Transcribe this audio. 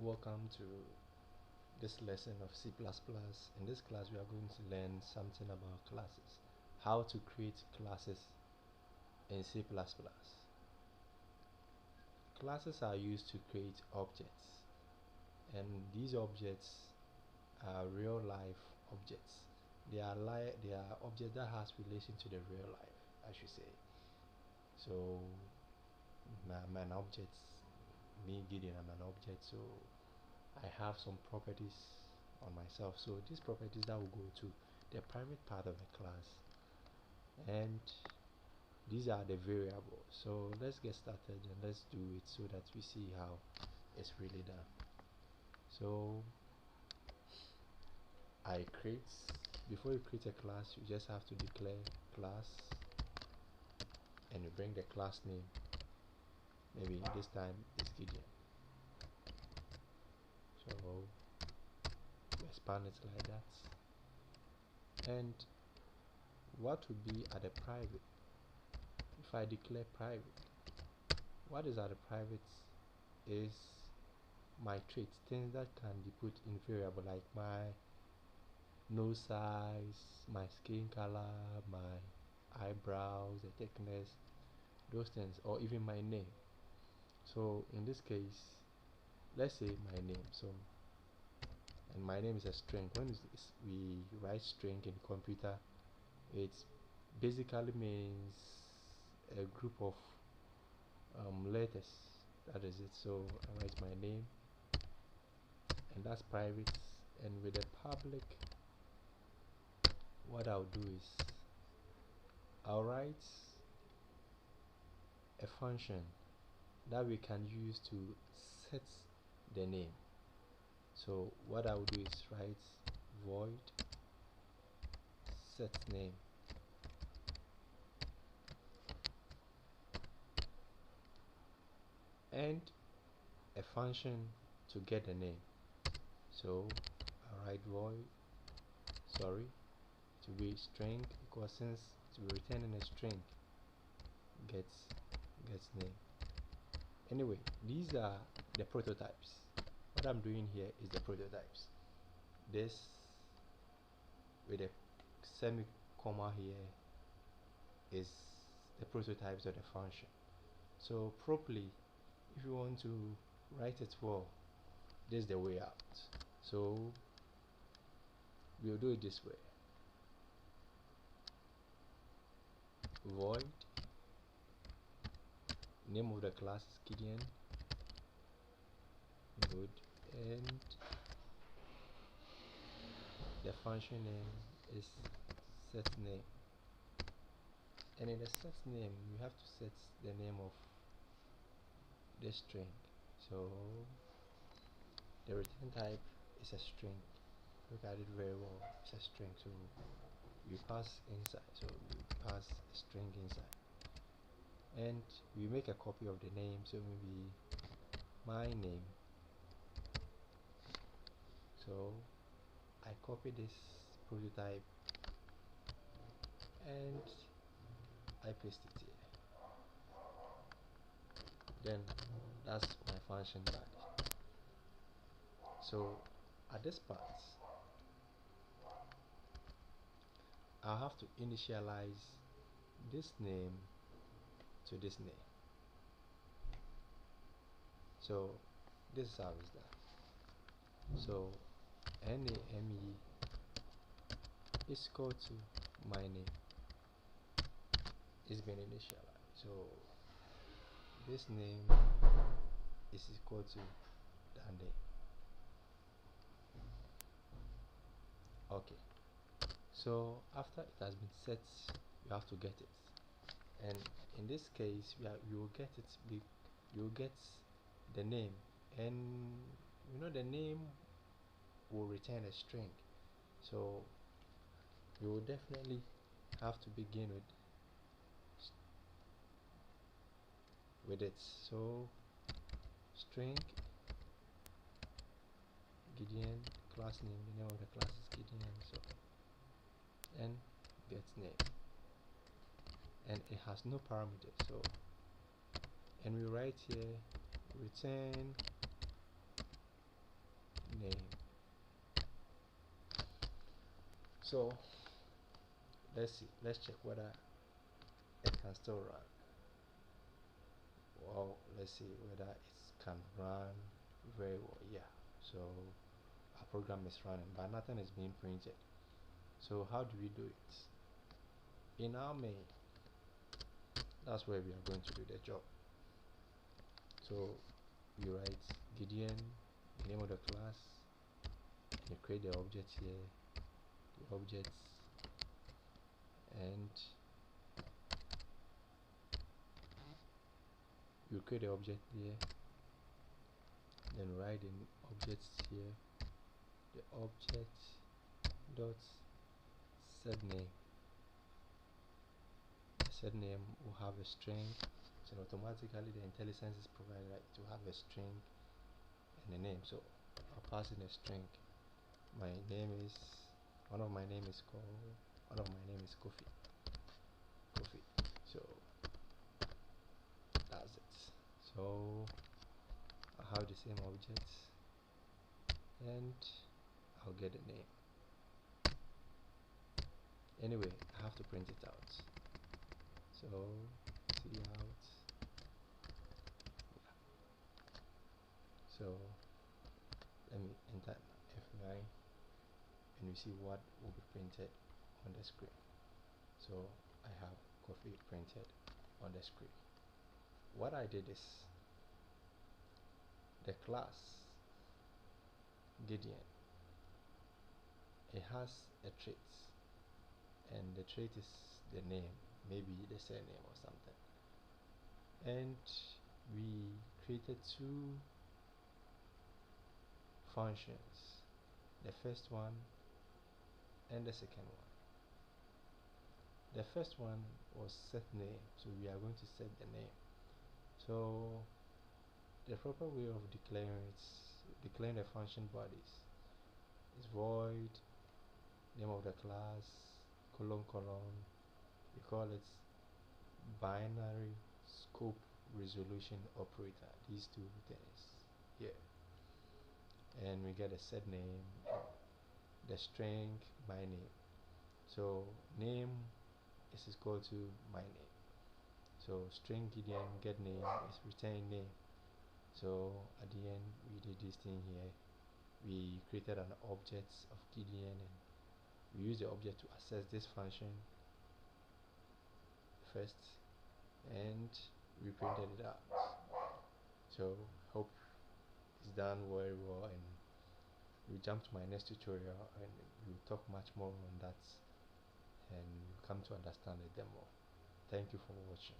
Welcome to this lesson of C++. In this class we are going to learn something about classes, how to create classes in C++. Classes are used to create objects, and these objects are real life objects. They are objects that has relation to the real life, I should say. So I'm an object, me Gideon, I'm an object, so I have some properties on myself. So these properties that will go to the private part of the class, and these are the variables. So let's get started and let's do it so that we see how it's really done. So before you create a class, you just have to declare class and you bring the class name. Maybe this time it's Gideon. So you expand it like that. And what would be at the private? If I declare private, what is at the private is my traits, things that can be put in variable, like my nose size, my skin color, my eyebrows, the thickness, those things, or even my name. So in this case, let's say my name. So, and my name is a string. When we write string in computer, it basically means a group of letters. That is it. So I write my name, and that's private. And with the public, what I'll do is I'll write a function that we can use to set the name. So what I'll do is write void set name, and a function to get the name. So I write void to be string, because since to be returning a string, gets name. Anyway, these are the prototypes. What I'm doing here is the prototypes. This with a semi-comma here is the prototypes of the function. So properly, if you want to write it well, this is the way out. So we'll do it this way. Void name of the class is Gideon. Good. And the function name is set name. And in the set name, you have to set the name of the string. So the return type is a string. Look at it very well. It's a string. So you pass inside. So you pass a string inside. And we make a copy of the name. So maybe my name. So I copy this prototype and I paste it here. Then that's my function body. So at this part, I have to initialize this name to this name. So this is how it's done. So NAME is equal to my name. It's been initialized. So this name is equal to that name. Okay. So after it has been set, you have to get it. And in this case, you will get it. You will get the name, and you know the name will return a string. So you will definitely have to begin with it. So string Gideon, class name, the name of the class is Gideon, so and gets name, and it has no parameters. So, and we write here return name. So let's see, let's check whether it can still run. Well, let's see whether it can run very well. Yeah, so our program is running but nothing is being printed. So how do we do it? In our main, that's where we are going to do the job. So you write Gideon, the name of the class, you create the object here, the objects, and you create the object here, then write in objects here, the object dot set name. The set name will have a string, so automatically the IntelliSense is provided right to have a string and a name. So I'll pass in a string. My name is, one of my name is Kofi. So that's it. So I have the same objects and I'll get the name. Anyway, I have to print it out. So see out. Yeah. So let me enter F9 and you see what will be printed on the screen. So I have Kofi printed on the screen. What I did is the class Gideon, it has a trait, and the trait is the name, maybe the surname or something. And we created two functions, the first one and the second one. The first one was set name, so we are going to set the name. So the proper way of declaring the function bodies is void name of the class colon colon, we call it binary scope resolution operator, these two things here, and we get a set name, the string my name. So name is equal to my name, so string Gideon get name is return name. So at the end we did this thing here, we created an object of Gideon and we use the object to access this function first and we printed it out. So hope it's done very well, and we jump to my next tutorial and we'll talk much more on that and come to understand it more. Thank you for watching.